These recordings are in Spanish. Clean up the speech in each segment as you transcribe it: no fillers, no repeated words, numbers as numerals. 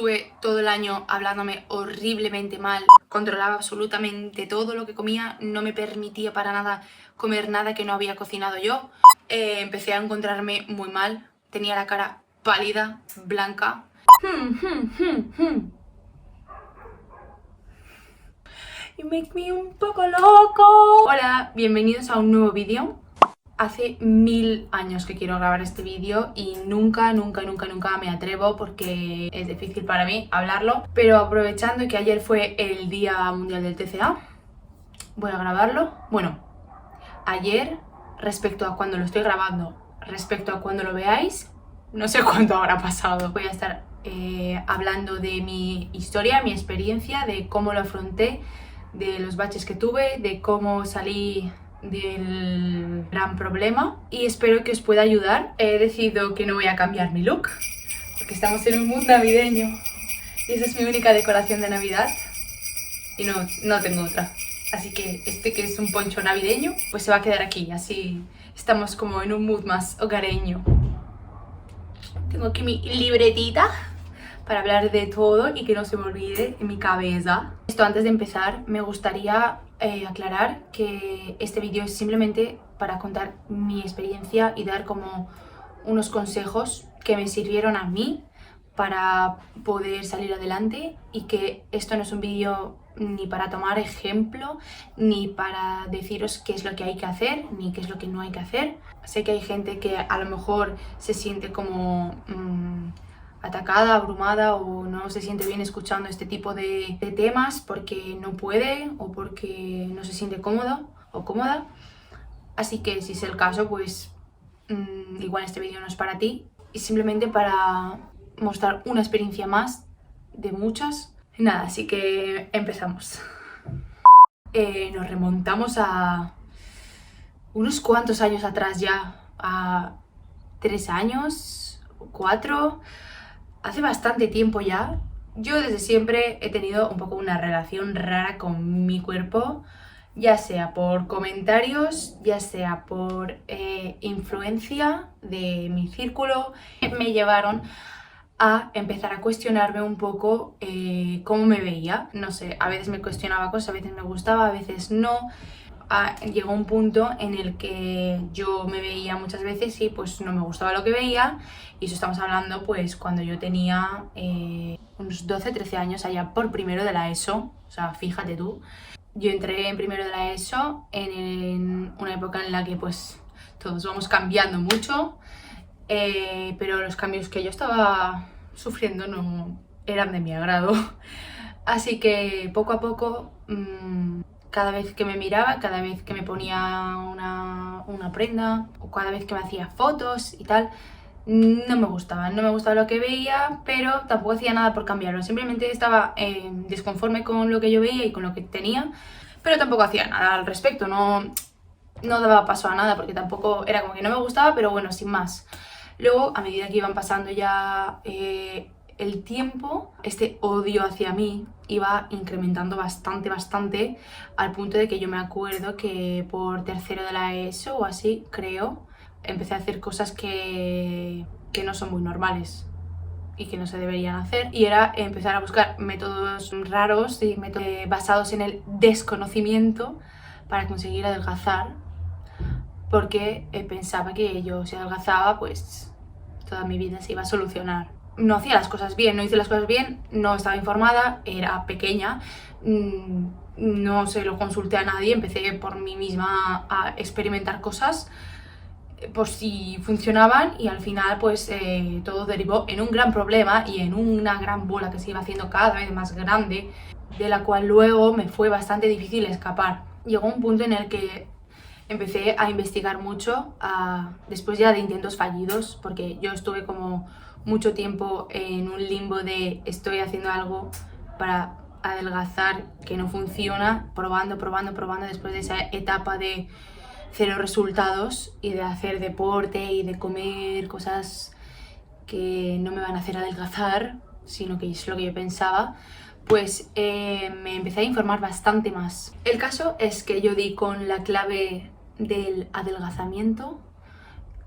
Estuve todo el año hablándome horriblemente mal, controlaba absolutamente todo lo que comía, no me permitía para nada comer nada que no había cocinado yo. Empecé a encontrarme muy mal, tenía la cara pálida, blanca. You make me un poco loco. Hola, bienvenidos a un nuevo vídeo. Hace 1000 años que quiero grabar este vídeo y nunca me atrevo porque es difícil para mí hablarlo. Pero aprovechando que ayer fue el Día Mundial del TCA, voy a grabarlo. Bueno, ayer, respecto a cuando lo estoy grabando, respecto a cuando lo veáis, no sé cuánto habrá pasado. Voy a estar hablando de mi historia, mi experiencia, de cómo lo afronté, de los baches que tuve, de cómo salí del gran problema y espero que os pueda ayudar. He decidido que no voy a cambiar mi look porque estamos en un mood navideño y esa es mi única decoración de Navidad y no tengo otra. Así que este, que es un poncho navideño, pues se va a quedar aquí, así estamos como en un mood más hogareño. Tengo aquí mi libretita para hablar de todo y que no se me olvide en mi cabeza. Esto, antes de empezar, me gustaría aclarar que este vídeo es simplemente para contar mi experiencia y dar como unos consejos que me sirvieron a mí para poder salir adelante, y que esto no es un vídeo ni para tomar ejemplo, ni para deciros qué es lo que hay que hacer, ni qué es lo que no hay que hacer. Sé que hay gente que a lo mejor se siente como atacada, abrumada, o no se siente bien escuchando este tipo de temas porque no puede o porque no se siente cómodo o cómoda. Así que si es el caso, pues igual este vídeo no es para ti, y simplemente para mostrar una experiencia más de muchas. Nada, así que empezamos. Nos remontamos a unos cuantos años atrás ya, a 3 años, 4, hace bastante tiempo ya. Yo desde siempre he tenido un poco una relación rara con mi cuerpo, ya sea por comentarios, ya sea por influencia de mi círculo. Me llevaron a empezar a cuestionarme un poco cómo me veía. No sé, a veces me cuestionaba cosas, a veces me gustaba, a veces no. Llegó un punto en el que yo me veía muchas veces y pues no me gustaba lo que veía, y eso estamos hablando pues cuando yo tenía unos 12-13 años, allá por primero de la ESO, o sea, fíjate tú. Yo entré en primero de la ESO en una época en la que pues todos vamos cambiando mucho, pero los cambios que yo estaba sufriendo no eran de mi agrado. Así que poco a poco, cada vez que me miraba, cada vez que me ponía una prenda, o cada vez que me hacía fotos y tal, no me gustaba lo que veía, pero tampoco hacía nada por cambiarlo. Simplemente estaba desconforme con lo que yo veía y con lo que tenía, pero tampoco hacía nada al respecto. No daba paso a nada porque tampoco era como que no me gustaba, pero bueno, sin más. Luego, a medida que iban pasando ya el tiempo, este odio hacia mí iba incrementando bastante, al punto de que yo me acuerdo que por tercero de la ESO o así, creo, empecé a hacer cosas que no son muy normales y que no se deberían hacer, y era empezar a buscar métodos raros y métodos basados en el desconocimiento para conseguir adelgazar, porque pensaba que yo, si adelgazaba, pues toda mi vida se iba a solucionar. No hacía las cosas bien, no hice las cosas bien, no estaba informada, era pequeña, no se lo consulté a nadie, empecé por mí misma a experimentar cosas por si funcionaban, y al final pues todo derivó en un gran problema y en una gran bola que se iba haciendo cada vez más grande, de la cual luego me fue bastante difícil escapar. Llegó un punto en el que empecé a investigar mucho, después ya de intentos fallidos, porque yo estuve como mucho tiempo en un limbo de estoy haciendo algo para adelgazar que no funciona, probando, después de esa etapa de cero resultados y de hacer deporte y de comer cosas que no me van a hacer adelgazar, sino que es lo que yo pensaba. Pues me empecé a informar bastante más. El caso es que yo di con la clave del adelgazamiento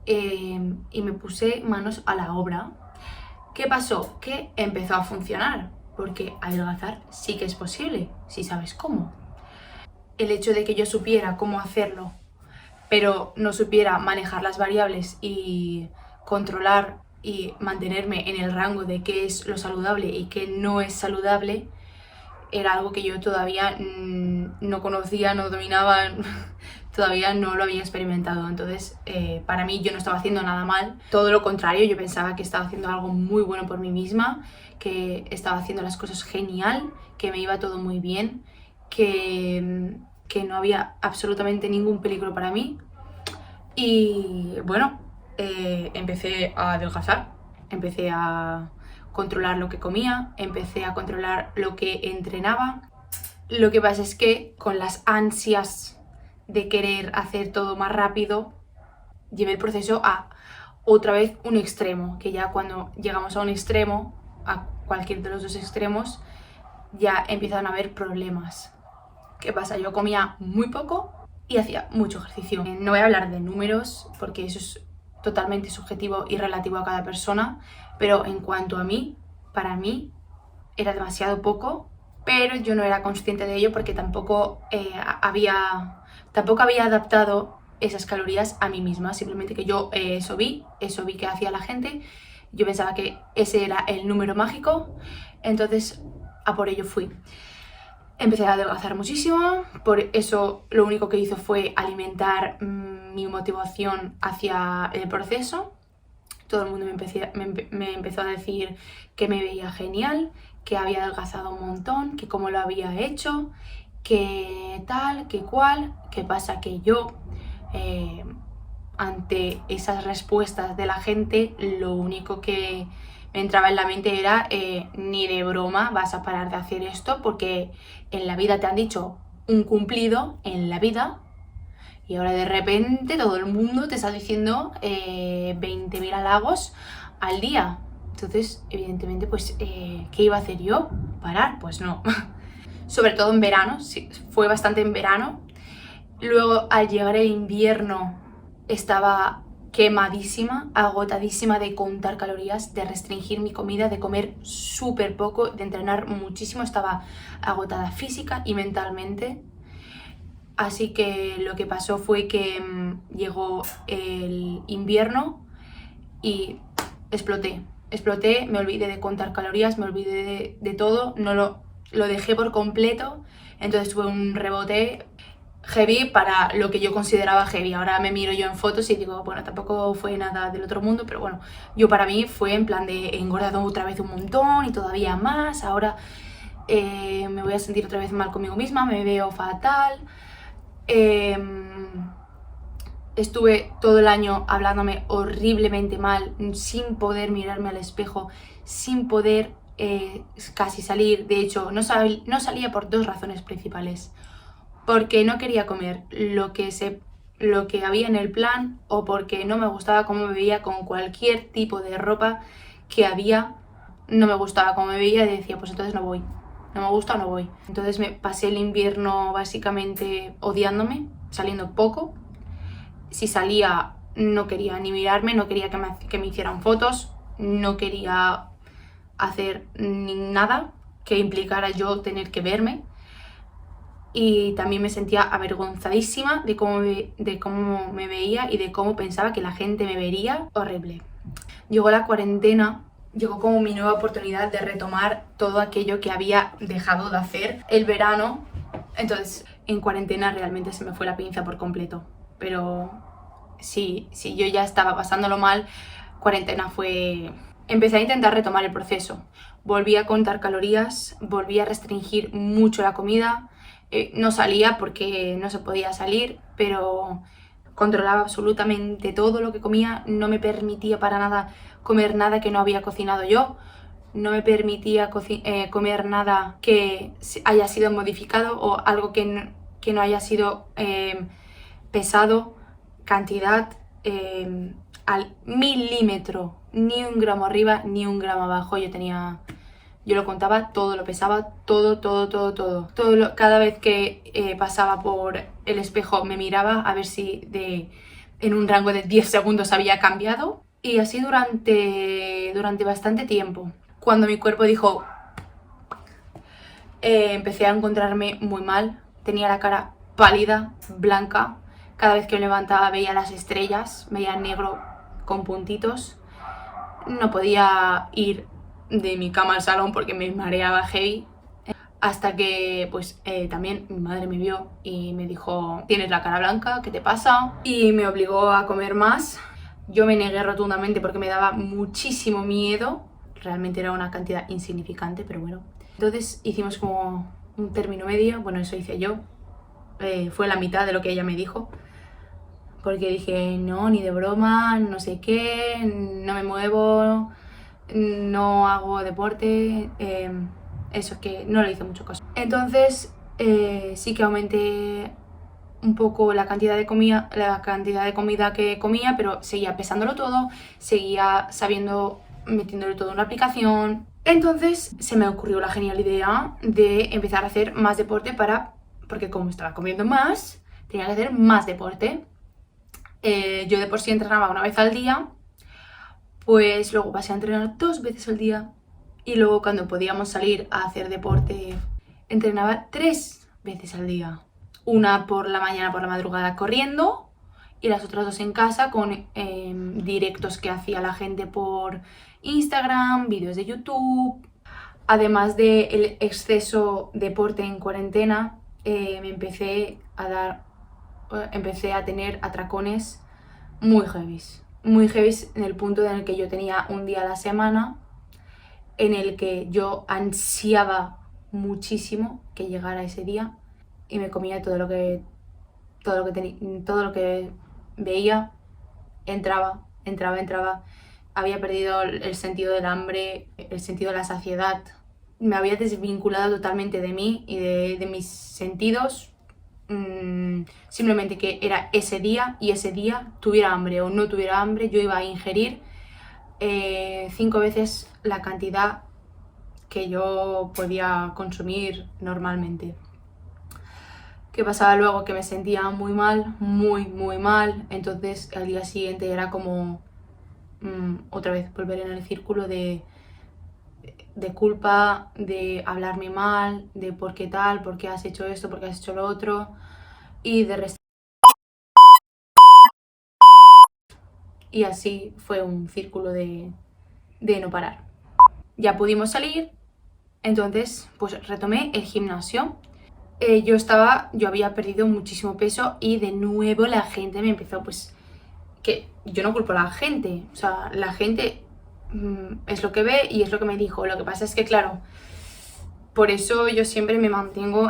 y me puse manos a la obra. ¿Qué pasó? Que empezó a funcionar, porque adelgazar sí que es posible, si sabes cómo. El hecho de que yo supiera cómo hacerlo, pero no supiera manejar las variables y controlar y mantenerme en el rango de qué es lo saludable y qué no es saludable, era algo que yo todavía no conocía, no dominaba, todavía no lo había experimentado. Entonces, para mí yo no estaba haciendo nada mal, todo lo contrario, yo pensaba que estaba haciendo algo muy bueno por mí misma, que estaba haciendo las cosas genial, que me iba todo muy bien, que no había absolutamente ningún peligro para mí. Y bueno, empecé a adelgazar, empecé a controlar lo que comía, empecé a controlar lo que entrenaba. Lo que pasa es que con las ansias de querer hacer todo más rápido, llevé el proceso a otra vez un extremo, que ya cuando llegamos a un extremo, a cualquier de los dos extremos, ya empiezan a haber problemas. ¿Qué pasa? Yo comía muy poco y hacía mucho ejercicio. No voy a hablar de números porque eso es totalmente subjetivo y relativo a cada persona, pero en cuanto a mí, para mí era demasiado poco, pero yo no era consciente de ello porque tampoco había adaptado esas calorías a mí misma, simplemente que yo eso vi que hacía la gente, yo pensaba que ese era el número mágico, entonces a por ello fui. Empecé a adelgazar muchísimo, por eso lo único que hizo fue alimentar mi motivación hacia el proceso. Todo el mundo me empezó a decir que me veía genial, que había adelgazado un montón, que cómo lo había hecho, que tal, que cual. ¿Qué pasa? Que yo, ante esas respuestas de la gente, lo único que me entraba en la mente era ni de broma vas a parar de hacer esto, porque en la vida te han dicho un cumplido, en la vida, y ahora de repente todo el mundo te está diciendo 20.000 halagos al día. Entonces, evidentemente, pues, ¿qué iba a hacer yo? ¿Parar? Pues no. Sobre todo en verano, sí, fue bastante en verano. Luego, al llegar el invierno, estaba quemadísima, agotadísima de contar calorías, de restringir mi comida, de comer súper poco, de entrenar muchísimo. Estaba agotada física y mentalmente. Así que lo que pasó fue que llegó el invierno y exploté. Exploté, me olvidé de contar calorías, me olvidé de todo, no lo dejé por completo. Entonces tuve un rebote heavy para lo que yo consideraba heavy. Ahora me miro yo en fotos y digo, bueno, tampoco fue nada del otro mundo, pero bueno, yo para mí fue en plan de he engordado otra vez un montón y todavía más. Ahora me voy a sentir otra vez mal conmigo misma, me veo fatal. Estuve todo el año hablándome horriblemente mal, sin poder mirarme al espejo, sin poder casi salir. De hecho, no salía por dos razones principales. Porque no quería comer lo que había en el plan, o porque no me gustaba cómo me veía con cualquier tipo de ropa que había. No me gustaba cómo me veía y decía, pues entonces no voy. No me gusta, no voy. Entonces me pasé el invierno básicamente odiándome, saliendo poco. Si salía no quería ni mirarme, no quería que me hicieran fotos, no quería hacer nada que implicara yo tener que verme. Y también me sentía avergonzadísima de cómo me veía y de cómo pensaba que la gente me vería. Horrible. Llegó la cuarentena. Llegó como mi nueva oportunidad de retomar todo aquello que había dejado de hacer el verano. Entonces, en cuarentena realmente se me fue la pinza por completo. Pero si yo ya estaba pasándolo mal, cuarentena fue... Empecé a intentar retomar el proceso. Volví a contar calorías, volví a restringir mucho la comida. No salía porque no se podía salir, pero controlaba absolutamente todo lo que comía. No me permitía para nada comer nada que no había cocinado yo. No me permitía comer nada que haya sido modificado o algo que no haya sido pesado, cantidad al milímetro, ni un gramo arriba ni un gramo abajo. Yo lo contaba, todo lo pesaba, todo. Cada vez que pasaba por el espejo me miraba a ver si en un rango de 10 segundos había cambiado. Y así durante bastante tiempo. Cuando mi cuerpo dijo, empecé a encontrarme muy mal, tenía la cara pálida, blanca, cada vez que me levantaba veía las estrellas, veía negro con puntitos, no podía ir de mi cama al salón porque me mareaba heavy, hasta que pues también mi madre me vio y me dijo, tienes la cara blanca, ¿qué te pasa? Y me obligó a comer más. Yo me negué rotundamente porque me daba muchísimo miedo, realmente era una cantidad insignificante, pero bueno. Entonces hicimos como un término medio, bueno, eso hice yo, fue la mitad de lo que ella me dijo, porque dije, no, ni de broma, no sé qué, no me muevo, no hago deporte, eso, que no le hice mucho caso. Entonces sí que aumenté un poco la cantidad de comida que comía, pero seguía pesándolo todo, seguía metiéndolo todo en una aplicación. Entonces se me ocurrió la genial idea de empezar a hacer más deporte porque como estaba comiendo más, tenía que hacer más deporte. Yo de por sí entrenaba una vez al día, pues luego pasé a entrenar 2 veces al día y luego cuando podíamos salir a hacer deporte entrenaba 3 veces al día. Una por la mañana, por la madrugada corriendo y las otras 2 en casa con directos que hacía la gente por Instagram, vídeos de YouTube. Además del exceso de deporte en cuarentena, empecé a tener atracones muy heavies en el punto en el que yo tenía un día a la semana en el que yo ansiaba muchísimo que llegara ese día y me comía todo lo que veía, entraba. Había perdido el sentido del hambre, el sentido de la saciedad. Me había desvinculado totalmente de mí y de mis sentidos. Simplemente que era ese día y ese día, tuviera hambre o no tuviera hambre, yo iba a ingerir 5 veces la cantidad que yo podía consumir normalmente. ¿Qué pasaba luego? Que me sentía muy mal, muy mal. Entonces al día siguiente era como otra vez volver en el círculo de culpa, de hablarme mal, de por qué tal, por qué has hecho esto, por qué has hecho lo otro, y y así fue un círculo de no parar. Ya pudimos salir, entonces pues retomé el gimnasio. Yo había perdido muchísimo peso y de nuevo la gente me empezó, pues, que yo no culpo a la gente, o sea, la gente es lo que ve y es lo que me dijo. Lo que pasa es que, claro, por eso yo siempre me mantengo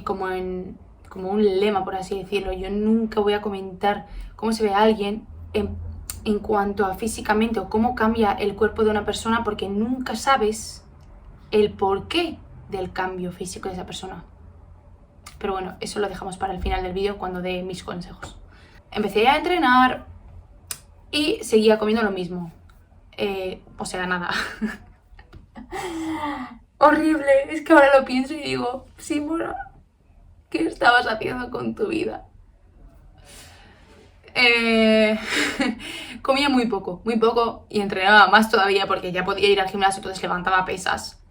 como un lema, por así decirlo. Yo nunca voy a comentar cómo se ve a alguien en cuanto a físicamente o cómo cambia el cuerpo de una persona, porque nunca sabes el porqué del cambio físico de esa persona. Pero bueno, eso lo dejamos para el final del vídeo cuando dé mis consejos. Empecé a entrenar y seguía comiendo lo mismo. O sea, nada. Horrible. Es que ahora lo pienso y digo, Simona, ¿qué estabas haciendo con tu vida? Comía muy poco y entrenaba más todavía porque ya podía ir al gimnasio, entonces levantaba pesas.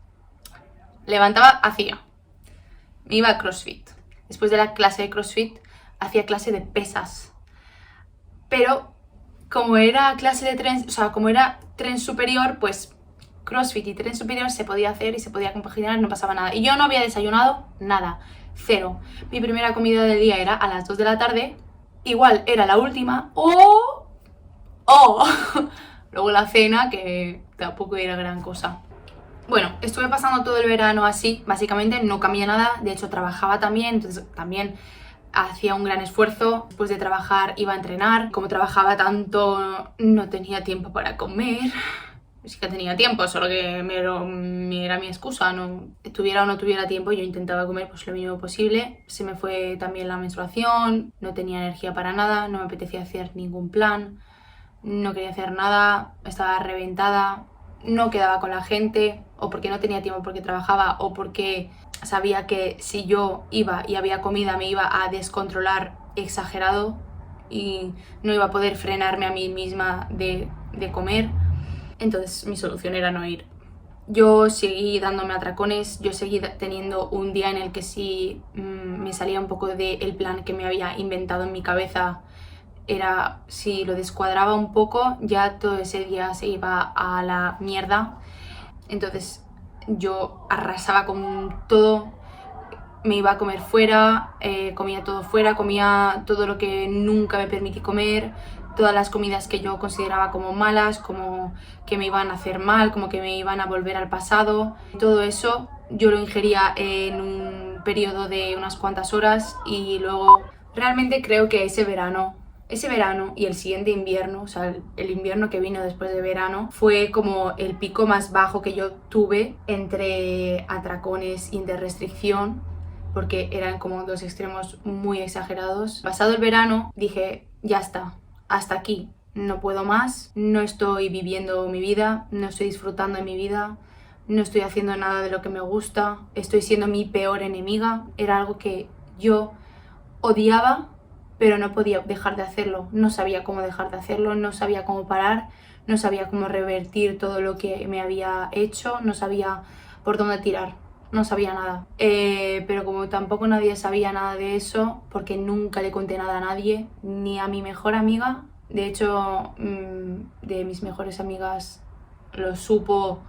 Hacía. Me iba a CrossFit. Después de la clase de CrossFit, hacía clase de pesas. Pero como era clase de tren, o sea, como era tren superior, pues CrossFit y tren superior se podía hacer y se podía compaginar, no pasaba nada. Y yo no había desayunado nada, cero. Mi primera comida del día era a las 2 de la tarde, igual era la última, o luego la cena, que tampoco era gran cosa. Bueno, estuve pasando todo el verano así, básicamente no cambié nada, de hecho trabajaba también, entonces también hacía un gran esfuerzo. Después de trabajar iba a entrenar, como trabajaba tanto no tenía tiempo para comer. Sí que tenía tiempo, solo que era mi excusa, no tuviera o no tuviera tiempo, yo intentaba comer pues lo mínimo posible. Se me fue también la menstruación, no tenía energía para nada, no me apetecía hacer ningún plan, no quería hacer nada, estaba reventada, no quedaba con la gente, o porque no tenía tiempo porque trabajaba, o porque sabía que si yo iba y había comida me iba a descontrolar exagerado. y no iba a poder frenarme a mí misma de comer. Entonces mi solución era no ir. Yo seguí dándome atracones, yo seguí teniendo un día en el que sí me salía un poco del plan que me había inventado en mi cabeza. Era, si lo descuadraba un poco, ya todo ese día se iba a la mierda. Entonces yo arrasaba con todo, me iba a comer fuera, comía todo fuera, comía todo lo que nunca me permití comer, todas las comidas que yo consideraba como malas, como que me iban a hacer mal, como que me iban a volver al pasado. Todo eso yo lo ingería en un periodo de unas cuantas horas y luego realmente creo que ese verano y el siguiente invierno, o sea, el invierno que vino después de verano, fue como el pico más bajo que yo tuve entre atracones y de restricción, porque eran como dos extremos muy exagerados. Pasado el verano dije, ya está, hasta aquí, no puedo más, no estoy viviendo mi vida, no estoy disfrutando de mi vida, no estoy haciendo nada de lo que me gusta, estoy siendo mi peor enemiga. Era algo que yo odiaba, pero no podía dejar de hacerlo, no sabía cómo dejar de hacerlo, no sabía cómo parar, no sabía cómo revertir todo lo que me había hecho, no sabía por dónde tirar, no sabía nada. Pero como tampoco nadie sabía nada de eso, porque nunca le conté nada a nadie, ni a mi mejor amiga. De hecho, de mis mejores amigas lo supo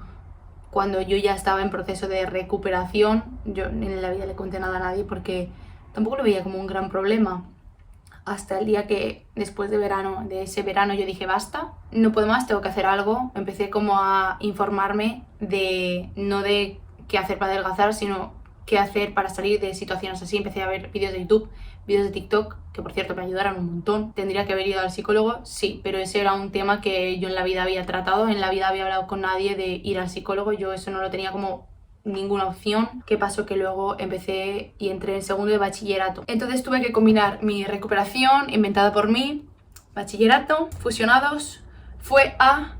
cuando yo ya estaba en proceso de recuperación. Yo en la vida le conté nada a nadie porque tampoco lo veía como un gran problema. Hasta el día que después de ese verano yo dije basta, no puedo más, tengo que hacer algo. Empecé como a informarme no de qué hacer para adelgazar, sino qué hacer para salir de situaciones así. Empecé a ver vídeos de YouTube, vídeos de TikTok, que por cierto me ayudaron un montón. ¿Tendría que haber ido al psicólogo? Sí, pero ese era un tema que yo en la vida había tratado, en la vida había hablado con nadie de ir al psicólogo, yo eso no lo tenía como ninguna opción. ¿Qué pasó? Que luego empecé y entré en segundo de bachillerato. Entonces tuve que combinar mi recuperación inventada por mí, bachillerato, fusionados, fue a...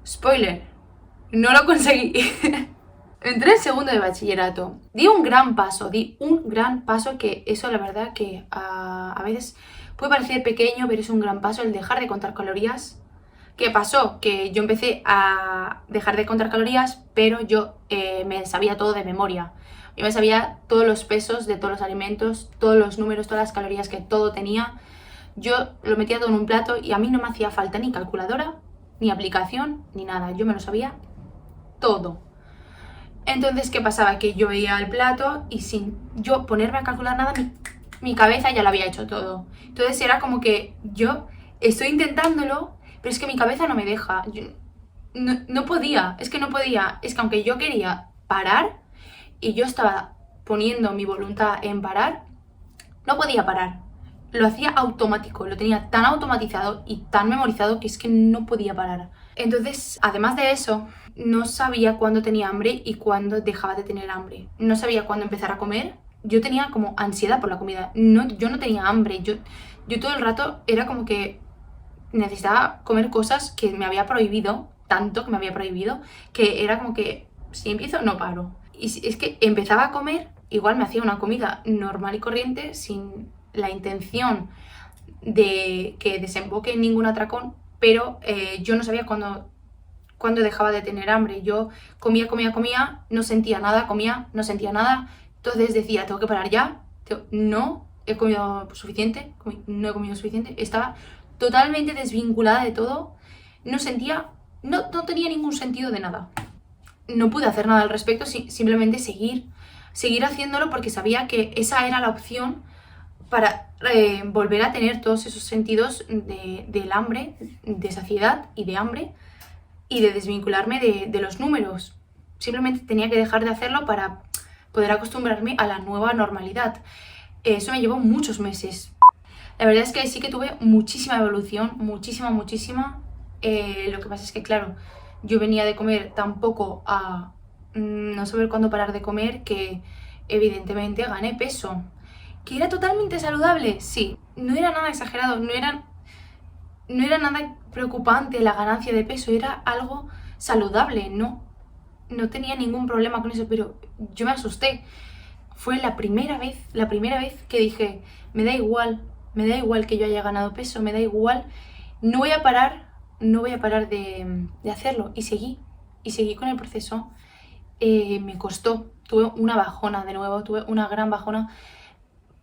Spoiler, no lo conseguí. Entré en segundo de bachillerato. Di un gran paso que eso la verdad que a veces puede parecer pequeño, pero es un gran paso el dejar de contar calorías. ¿Qué pasó? Que yo empecé a dejar de contar calorías, pero yo me sabía todo de memoria. Yo me sabía todos los pesos de todos los alimentos, todos los números, todas las calorías que todo tenía. Yo lo metía todo en un plato y a mí no me hacía falta ni calculadora, ni aplicación, ni nada. Yo me lo sabía todo. Entonces, ¿qué pasaba? Que yo veía el plato y sin yo ponerme a calcular nada, mi cabeza ya lo había hecho todo. Entonces era como que yo estoy intentándolo, pero es que mi cabeza no me deja. Yo no podía, es que no podía. Es que aunque yo quería parar y yo estaba poniendo mi voluntad en parar, no podía parar. Lo hacía automático, lo tenía tan automatizado y tan memorizado que es que no podía parar. Entonces, además de eso, no sabía cuándo tenía hambre y cuándo dejaba de tener hambre. No sabía cuándo empezar a comer. Yo tenía como ansiedad por la comida. Yo no tenía hambre. Yo todo el rato era como que necesitaba comer cosas que me había prohibido, tanto que me había prohibido, que era como que si empiezo no paro. Y es que empezaba a comer, igual me hacía una comida normal y corriente sin la intención de que desemboque en ningún atracón, pero yo no sabía cuándo dejaba de tener hambre. Yo comía, no sentía nada, comía, no sentía nada. Entonces decía, tengo que parar ya. No he comido suficiente, no he comido suficiente. Estaba totalmente desvinculada de todo. No sentía, no tenía ningún sentido de nada. No pude hacer nada al respecto, simplemente seguir haciéndolo porque sabía que esa era la opción para volver a tener todos esos sentidos del hambre, de saciedad y de hambre, y de desvincularme de los números. Simplemente tenía que dejar de hacerlo para poder acostumbrarme a la nueva normalidad. Eso me llevó muchos meses. La verdad es que sí que tuve muchísima evolución, muchísima. Lo que pasa es que, claro, yo venía de comer tan poco a no saber cuándo parar de comer que evidentemente gané peso. ¿Que era totalmente saludable? Sí. No era nada exagerado, no era nada preocupante la ganancia de peso, era algo saludable, no tenía ningún problema con eso, pero yo me asusté. Fue la primera vez que dije, me da igual me da igual que yo haya ganado peso, me da igual, no voy a parar de hacerlo. Y seguí con el proceso. Me costó, tuve una bajona de nuevo, tuve una gran bajona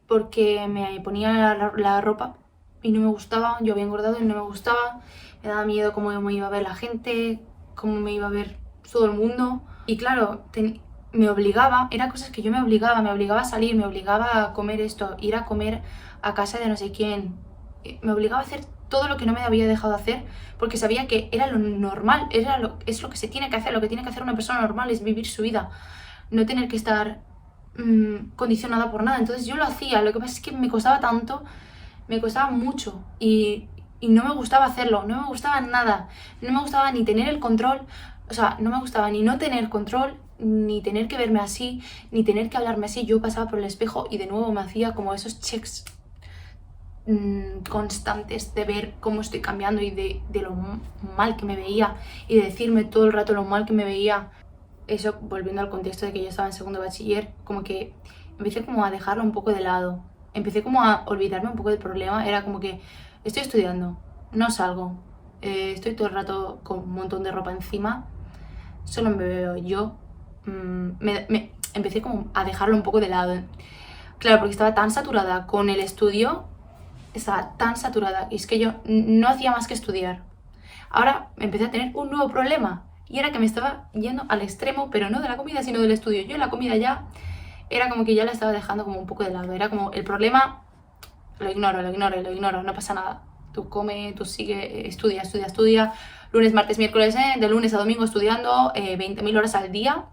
porque me ponía la ropa y no me gustaba, yo había engordado y no me gustaba, me daba miedo cómo me iba a ver la gente, cómo me iba a ver todo el mundo. Y claro, me obligaba, eran cosas que yo me obligaba a salir, me obligaba a comer esto, ir a comer a casa de no sé quién, me obligaba a hacer todo lo que no me había dejado hacer porque sabía que era lo normal, es lo que se tiene que hacer, lo que tiene que hacer una persona normal es vivir su vida, no tener que estar condicionada por nada. Entonces yo lo hacía, lo que pasa es que me costaba tanto, me costaba mucho y no me gustaba hacerlo, no me gustaba nada, no me gustaba ni tener el control, o sea, no me gustaba ni no tener control, ni tener que verme así, ni tener que hablarme así. Yo pasaba por el espejo y de nuevo me hacía como esos checks constantes de ver cómo estoy cambiando y de lo mal que me veía y de decirme todo el rato lo mal que me veía. Eso, volviendo al contexto de que yo estaba en segundo de bachiller, como que empecé como a dejarlo un poco de lado, empecé como a olvidarme un poco del problema. Era como que estoy estudiando, no salgo, estoy todo el rato con un montón de ropa encima, solo me veo yo. Empecé como a dejarlo un poco de lado, claro, porque estaba tan saturada con el estudio, estaba tan saturada, y es que yo no hacía más que estudiar. Ahora empecé a tener un nuevo problema, y era que me estaba yendo al extremo, pero no de la comida, sino del estudio. Yo la comida ya era como que ya la estaba dejando como un poco de lado. Era como el problema, lo ignoro, no pasa nada. Tú come, tú sigue, estudia. Lunes, martes, miércoles, de lunes a domingo estudiando, 20.000 horas al día.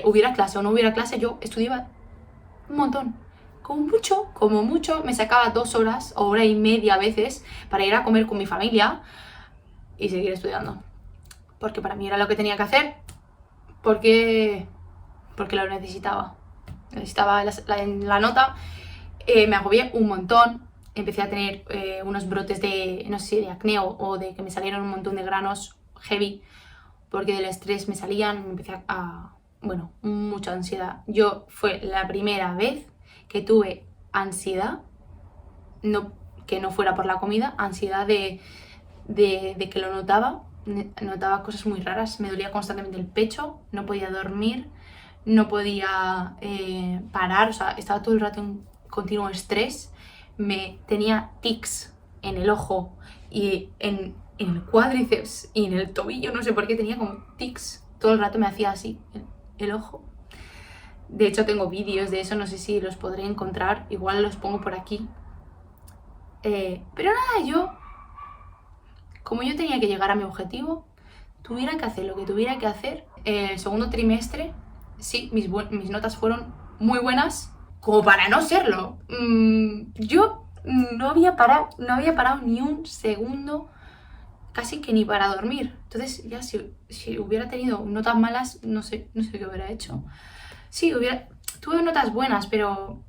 Hubiera clase o no hubiera clase, yo estudiaba un montón. Como mucho, me sacaba 2 horas o hora y media a veces para ir a comer con mi familia y seguir estudiando. Porque para mí era lo que tenía que hacer, porque lo necesitaba. Necesitaba la nota, me agobié un montón, empecé a tener unos brotes de, no sé si de acné o de que me salieron un montón de granos heavy, porque del estrés me salían, me empecé bueno, mucha ansiedad. Fue la primera vez que tuve ansiedad, que no fuera por la comida, ansiedad de que lo notaba cosas muy raras, me dolía constantemente el pecho, no podía dormir, no podía parar, o sea, estaba todo el rato en continuo estrés, tenía tics en el ojo y en el cuádriceps y en el tobillo, no sé por qué tenía como tics, todo el rato me hacía así el ojo. De hecho tengo vídeos de eso, no sé si los podré encontrar, igual los pongo por aquí. Pero nada, como yo tenía que llegar a mi objetivo, tuviera que hacer lo que tuviera que hacer. El segundo trimestre, sí, mis notas fueron muy buenas, como para no serlo. Yo no había parado ni un segundo, casi que ni para dormir. Entonces ya si hubiera tenido notas malas, no sé qué hubiera hecho. Sí, tuve notas buenas, pero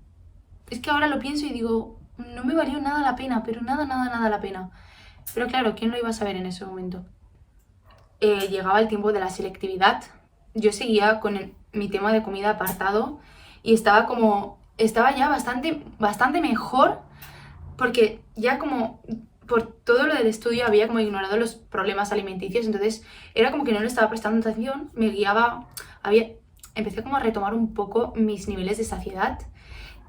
es que ahora lo pienso y digo, no me valió nada la pena, pero nada la pena. Pero claro, ¿quién lo iba a saber en ese momento? Llegaba el tiempo de la selectividad. Yo seguía con mi tema de comida apartado y estaba ya bastante mejor, porque ya como por todo lo del estudio había como ignorado los problemas alimenticios, entonces era como que no le estaba prestando atención, me guiaba, empecé como a retomar un poco mis niveles de saciedad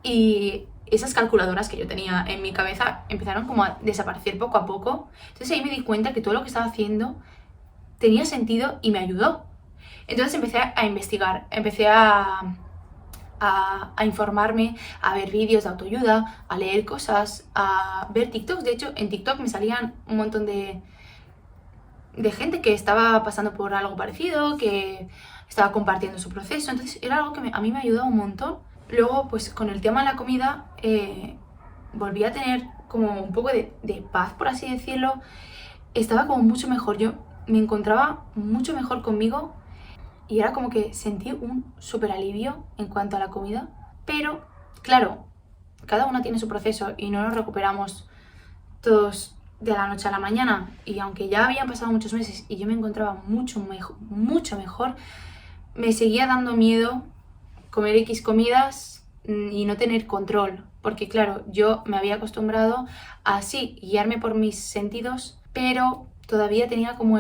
y esas calculadoras que yo tenía en mi cabeza empezaron como a desaparecer poco a poco. Entonces ahí me di cuenta que todo lo que estaba haciendo tenía sentido y me ayudó. Entonces empecé a investigar, empecé a informarme, a ver vídeos de autoayuda, a leer cosas, a ver TikToks. De hecho, en TikTok me salían un montón de gente que estaba pasando por algo parecido, que estaba compartiendo su proceso. Entonces era algo que a mí me ayudó un montón. Luego, pues con el tema de la comida, volví a tener como un poco de paz, por así decirlo. Estaba como mucho mejor, yo me encontraba mucho mejor conmigo y era como que sentí un súper alivio en cuanto a la comida. Pero, claro, cada una tiene su proceso y no nos recuperamos todos de la noche a la mañana. Y aunque ya habían pasado muchos meses y yo me encontraba mucho mejor, me seguía dando miedo comer X comidas y no tener control. porque claro, yo me había acostumbrado a sí, guiarme por mis sentidos, pero todavía tenía como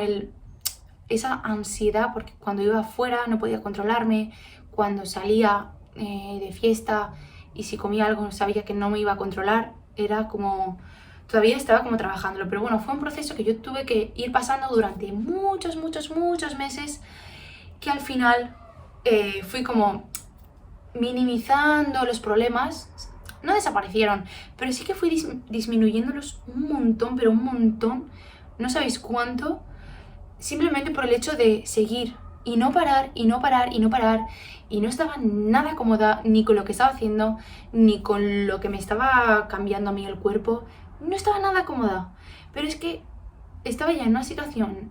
esa ansiedad porque cuando iba afuera no podía controlarme, cuando salía de fiesta y si comía algo sabía que no me iba a controlar, era como... Todavía estaba como trabajándolo, pero bueno, fue un proceso que yo tuve que ir pasando durante muchos meses, que al final fui como minimizando los problemas. No desaparecieron, pero sí que fui disminuyéndolos un montón, pero un montón, no sabéis cuánto, simplemente por el hecho de seguir y no parar, y no parar, y no parar, y no estaba nada cómoda ni con lo que estaba haciendo, ni con lo que me estaba cambiando a mí el cuerpo, no estaba nada cómoda, pero es que estaba ya en una situación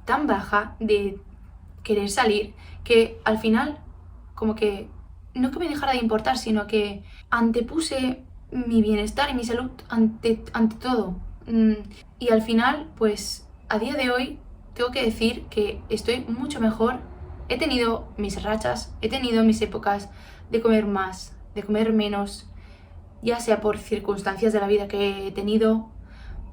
tan baja de querer salir que al final como que no que me dejara de importar, sino que antepuse mi bienestar y mi salud ante todo. Y al final, pues a día de hoy tengo que decir que estoy mucho mejor. He tenido mis rachas, he tenido mis épocas de comer más, de comer menos, ya sea por circunstancias de la vida que he tenido,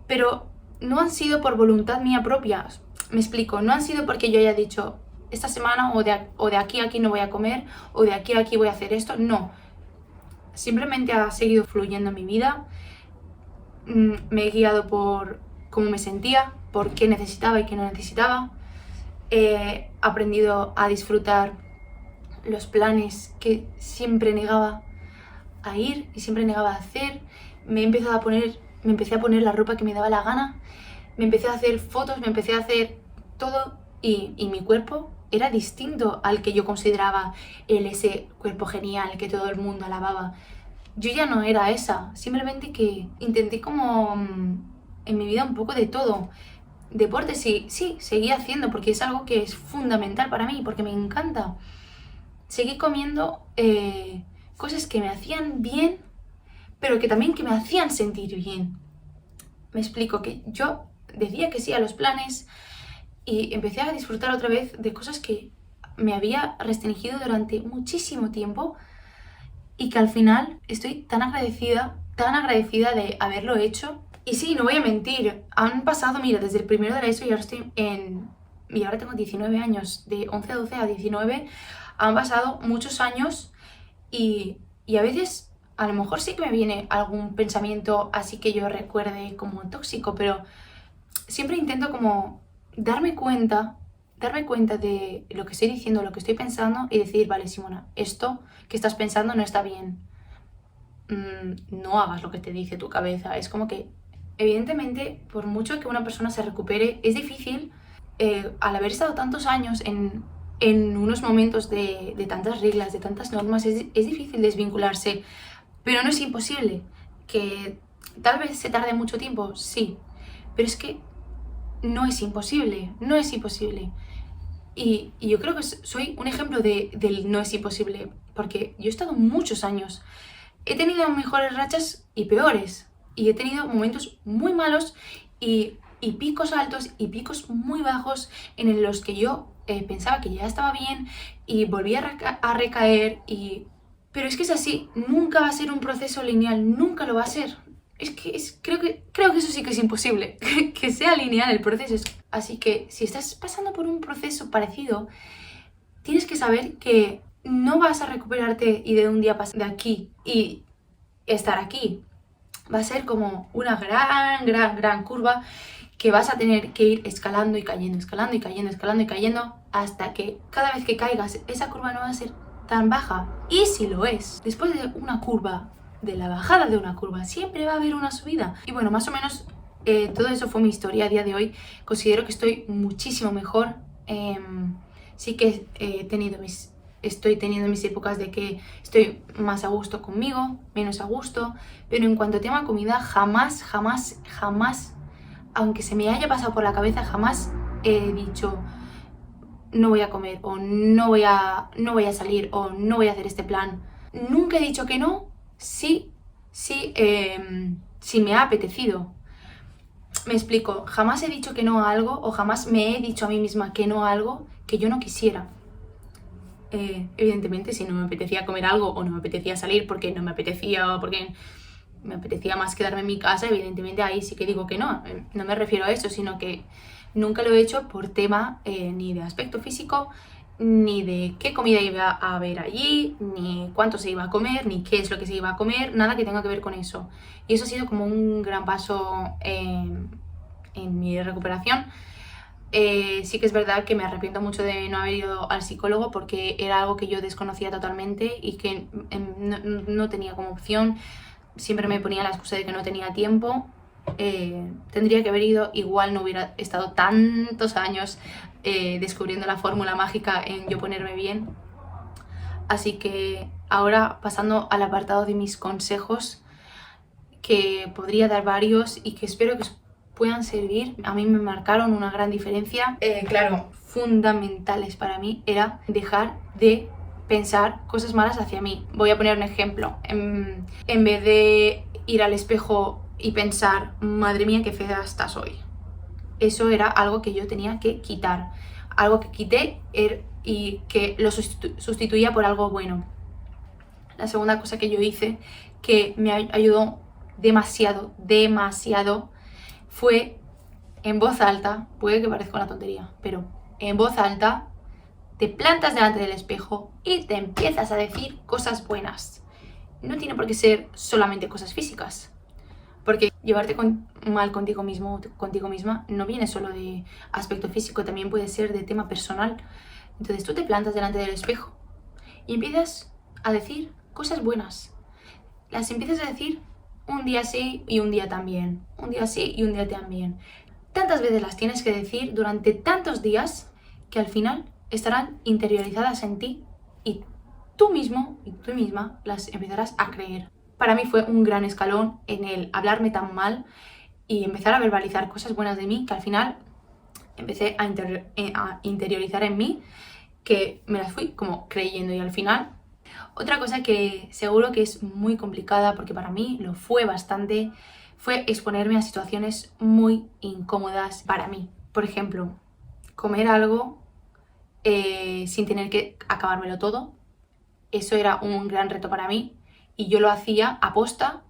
pero no han sido por voluntad mía propia. Me explico, no han sido porque yo haya dicho esta semana o de aquí a aquí no voy a comer o de aquí a aquí voy a hacer esto, no. Simplemente ha seguido fluyendo mi vida, me he guiado por cómo me sentía, por qué necesitaba y qué no necesitaba, he aprendido a disfrutar los planes que siempre negaba a ir y siempre negaba a hacer, me empecé a poner la ropa que me daba la gana, me empecé a hacer fotos, me empecé a hacer todo y mi cuerpo era distinto al que yo consideraba ese cuerpo genial que todo el mundo alababa. Yo ya no era esa, simplemente que intenté como en mi vida un poco de todo. Deporte sí, seguí haciendo porque es algo que es fundamental para mí, porque me encanta. Seguí comiendo cosas que me hacían bien, pero que también que me hacían sentir bien. Me explico, que yo decía que sí a los planes y empecé a disfrutar otra vez de cosas que me había restringido durante muchísimo tiempo y que al final estoy tan agradecida de haberlo hecho. Y sí, no voy a mentir, han pasado, mira, desde el primero de la ESO y y ahora tengo 19 años, de 11 a 12 a 19, han pasado muchos años y a veces a lo mejor sí que me viene algún pensamiento así que yo recuerde como tóxico, pero siempre intento como darme cuenta de lo que estoy diciendo, lo que estoy pensando y decir, vale, Simona, esto que estás pensando no está bien. No hagas lo que te dice tu cabeza. Es como que, evidentemente, por mucho que una persona se recupere, es difícil, al haber estado tantos años en unos momentos de tantas reglas, de tantas normas, es difícil desvincularse, pero no es imposible. Que tal vez se tarde mucho tiempo, sí, pero es que no es imposible, no es imposible. Y yo creo que soy un ejemplo del no es imposible, porque yo he estado muchos años. He tenido mejores rachas y peores, y he tenido momentos muy malos y picos altos y picos muy bajos en los que yo pensaba que ya estaba bien y volví a recaer. Pero es que es así, nunca va a ser un proceso lineal, nunca lo va a ser. Es que creo que eso sí que es imposible, que sea lineal el proceso. Así que si estás pasando por un proceso parecido, tienes que saber que no vas a recuperarte y de un día pasar de aquí y estar aquí. Va a ser como una gran curva que vas a tener que ir escalando y cayendo, escalando y cayendo, escalando y cayendo, hasta que cada vez que caigas esa curva no va a ser tan baja. Y si lo es, después de una curva, de la bajada de una curva, siempre va a haber una subida. Y bueno, más o menos todo eso fue mi historia a día de hoy. Considero que estoy muchísimo mejor. Sí que estoy teniendo mis épocas de que estoy más a gusto conmigo, menos a gusto, pero en cuanto a tema comida, jamás, aunque se me haya pasado por la cabeza, jamás he dicho no voy a comer o no voy a salir o no voy a hacer este plan. Nunca he dicho que no, sí, si me ha apetecido. Me explico, jamás he dicho que no a algo o jamás me he dicho a mí misma que no a algo que yo no quisiera. Evidentemente, si no me apetecía comer algo o no me apetecía salir porque no me apetecía o porque me apetecía más quedarme en mi casa, evidentemente ahí sí que digo que no. No me refiero a eso, sino que nunca lo he hecho por tema ni de aspecto físico, ni de qué comida iba a haber allí, ni cuánto se iba a comer, ni qué es lo que se iba a comer, nada que tenga que ver con eso. Y eso ha sido como un gran paso en mi recuperación. Sí que es verdad que me arrepiento mucho de no haber ido al psicólogo porque era algo que yo desconocía totalmente y que no tenía como opción. Siempre me ponía la excusa de que no tenía tiempo. Tendría que haber ido, igual no hubiera estado tantos años descubriendo la fórmula mágica en yo ponerme bien. Así que ahora, pasando al apartado de mis consejos, que podría dar varios y que espero que os puedan servir. A mí me marcaron una gran diferencia. Claro, fundamentales para mí era dejar de pensar cosas malas hacia mí. Voy a poner un ejemplo. En vez de ir al espejo y pensar, madre mía, qué fea estás hoy. Eso era algo que yo tenía que quitar. Algo que quité y que lo sustituía por algo bueno. La segunda cosa que yo hice, que me ayudó demasiado, fue en voz alta, puede que parezca una tontería, pero en voz alta te plantas delante del espejo y te empiezas a decir cosas buenas. No tiene por qué ser solamente cosas físicas, porque llevarte mal contigo mismo, contigo misma, no viene solo de aspecto físico, también puede ser de tema personal. Entonces tú te plantas delante del espejo y empiezas a decir cosas buenas. Las empiezas a decir un día sí y un día también. Un día sí y un día también. Tantas veces las tienes que decir durante tantos días que al final estarán interiorizadas en ti y tú mismo y tú misma las empezarás a creer. Para mí fue un gran escalón en el hablarme tan mal y empezar a verbalizar cosas buenas de mí que al final empecé a interiorizar en mí, que me las fui como creyendo y al final. Otra cosa que seguro que es muy complicada, porque para mí lo fue bastante, fue exponerme a situaciones muy incómodas para mí. Por ejemplo, comer algo sin tener que acabármelo todo. Eso era un gran reto para mí y yo lo hacía aposta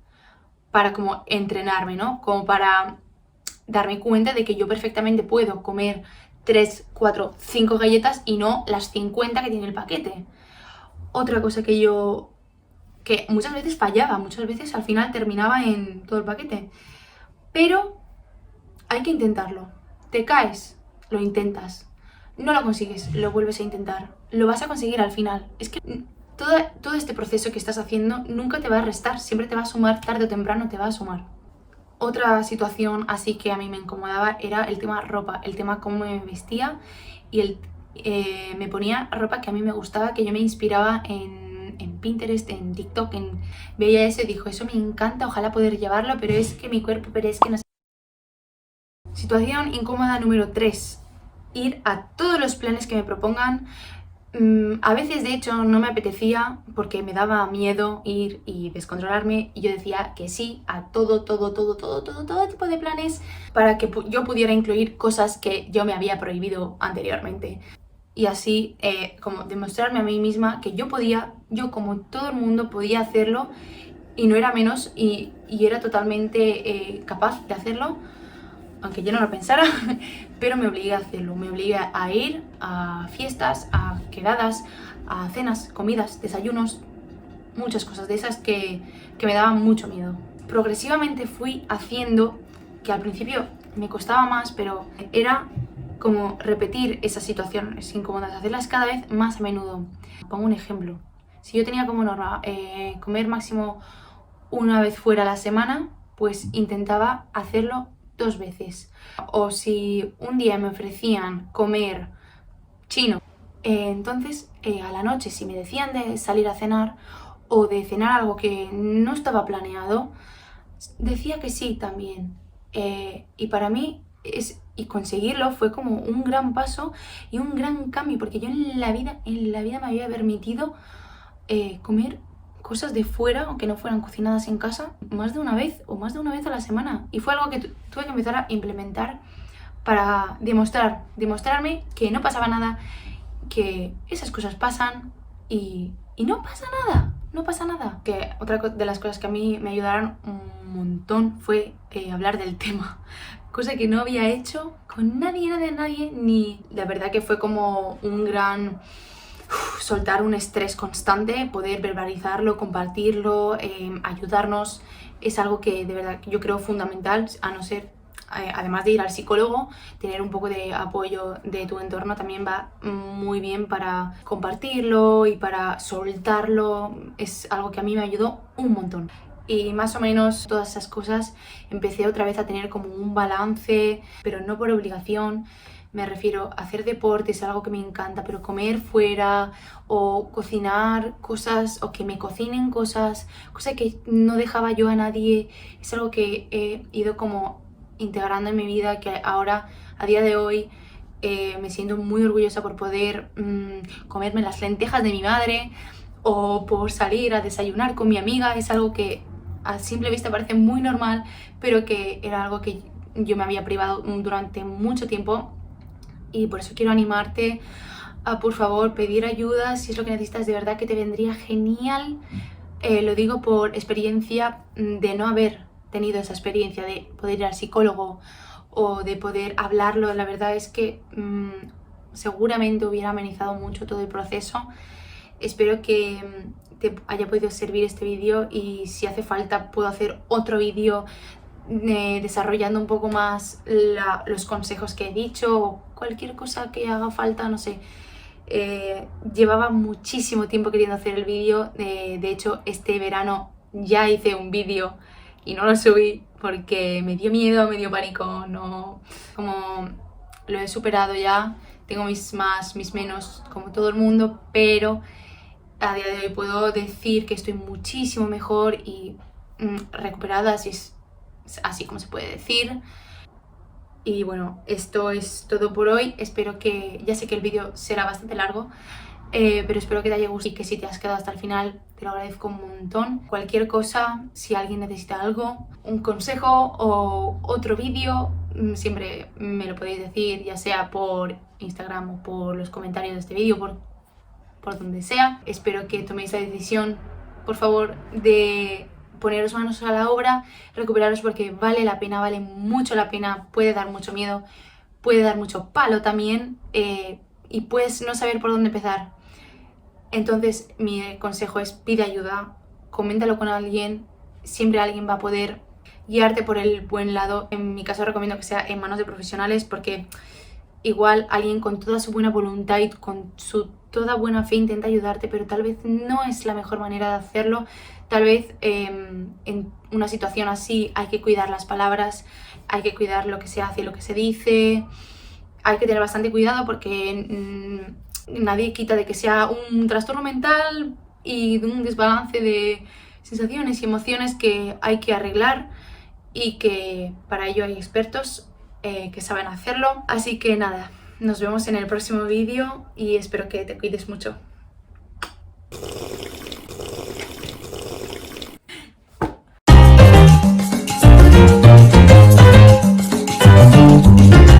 para como entrenarme, ¿no? Como para darme cuenta de que yo perfectamente puedo comer 3, 4, 5 galletas y no las 50 que tiene el paquete. Otra cosa que muchas veces fallaba, muchas veces al final terminaba en todo el paquete. Pero hay que intentarlo. Te caes, lo intentas. No lo consigues, lo vuelves a intentar. Lo vas a conseguir al final. Es que todo este proceso que estás haciendo nunca te va a restar, siempre te va a sumar, tarde o temprano te va a sumar. Otra situación así que a mí me incomodaba era el tema ropa, el tema cómo me vestía y me ponía ropa que a mí me gustaba, que yo me inspiraba en Pinterest, en TikTok, veía eso y dijo, eso me encanta, ojalá poder llevarlo, pero es que mi cuerpo, pero es que no sé. Situación incómoda número 3, ir a todos los planes que me propongan. A veces de hecho no me apetecía porque me daba miedo ir y descontrolarme y yo decía que sí a todo tipo de planes para que yo pudiera incluir cosas que yo me había prohibido anteriormente. Y así como demostrarme a mí misma que yo como todo el mundo podía hacerlo y no era menos y era totalmente capaz de hacerlo, aunque yo no lo pensara, pero me obligué a hacerlo, me obligué a ir a fiestas, a quedadas, a cenas, comidas, desayunos, muchas cosas de esas que me daban mucho miedo. Progresivamente fui haciendo, que al principio me costaba más, pero era como repetir esas situaciones incómodas, hacerlas cada vez más a menudo. Pongo un ejemplo. Si yo tenía como norma comer máximo una vez fuera a la semana, pues intentaba hacerlo 2 veces. O si un día me ofrecían comer chino, entonces a la noche si me decían de salir a cenar o de cenar algo que no estaba planeado, decía que sí también. Y para mí y conseguirlo fue como un gran paso y un gran cambio, porque yo en la vida me había permitido comer cosas de fuera, aunque no fueran cocinadas en casa, más de una vez a la semana. Y fue algo que tuve que empezar a implementar para demostrarme que no pasaba nada, que esas cosas pasan y no pasa nada, no pasa nada. Que otra de las cosas que a mí me ayudaron un montón fue hablar del tema, cosa que no había hecho con nadie, ni la verdad que fue como un gran soltar un estrés constante, poder verbalizarlo, compartirlo, ayudarnos, es algo que de verdad yo creo fundamental, a no ser, además de ir al psicólogo, tener un poco de apoyo de tu entorno también va muy bien para compartirlo y para soltarlo, es algo que a mí me ayudó un montón. Y más o menos todas esas cosas empecé otra vez a tener como un balance, pero no por obligación. Me refiero a hacer deporte, es algo que me encanta, pero comer fuera o cocinar cosas o que me cocinen cosas, cosa que no dejaba yo a nadie, es algo que he ido como integrando en mi vida, que ahora, a día de hoy, me siento muy orgullosa por poder comerme las lentejas de mi madre o por salir a desayunar con mi amiga. Es algo que a simple vista parece muy normal, pero que era algo que yo me había privado durante mucho tiempo. Y por eso quiero animarte a, por favor, pedir ayuda si es lo que necesitas. De verdad que te vendría genial. Lo digo por experiencia de no haber tenido esa experiencia de poder ir al psicólogo o de poder hablarlo. La verdad es que seguramente hubiera amenizado mucho todo el proceso. Espero que te haya podido servir este vídeo, y si hace falta puedo hacer otro vídeo desarrollando un poco más los consejos que he dicho o cualquier cosa que haga falta, no sé. Llevaba muchísimo tiempo queriendo hacer el vídeo, de hecho este verano ya hice un vídeo y no lo subí porque me dio miedo, me dio pánico, no, como lo he superado ya, tengo mis más, mis menos como todo el mundo, pero a día de hoy puedo decir que estoy muchísimo mejor y recuperada, si es así como se puede decir. Y bueno, esto es todo por hoy. Espero que, ya sé que el vídeo será bastante largo, pero espero que te haya gustado y que si te has quedado hasta el final te lo agradezco un montón. Cualquier cosa, si alguien necesita algo, un consejo o otro vídeo, siempre me lo podéis decir, ya sea por Instagram o por los comentarios de este vídeo, por donde sea. Espero que toméis la decisión, por favor, de poneros manos a la obra, recuperaros, porque vale la pena, vale mucho la pena. Puede dar mucho miedo, puede dar mucho palo también, y puedes no saber por dónde empezar. Entonces mi consejo es: pide ayuda, coméntalo con alguien, siempre alguien va a poder guiarte por el buen lado. En mi caso recomiendo que sea en manos de profesionales, porque igual alguien con toda su buena voluntad y con su toda buena fe intenta ayudarte, pero tal vez no es la mejor manera de hacerlo. Tal vez en una situación así hay que cuidar las palabras, hay que cuidar lo que se hace y lo que se dice, hay que tener bastante cuidado, porque nadie quita de que sea un trastorno mental y de un desbalance de sensaciones y emociones que hay que arreglar, y que para ello hay expertos que saben hacerlo. Así que nada, nos vemos en el próximo vídeo y espero que te cuides mucho.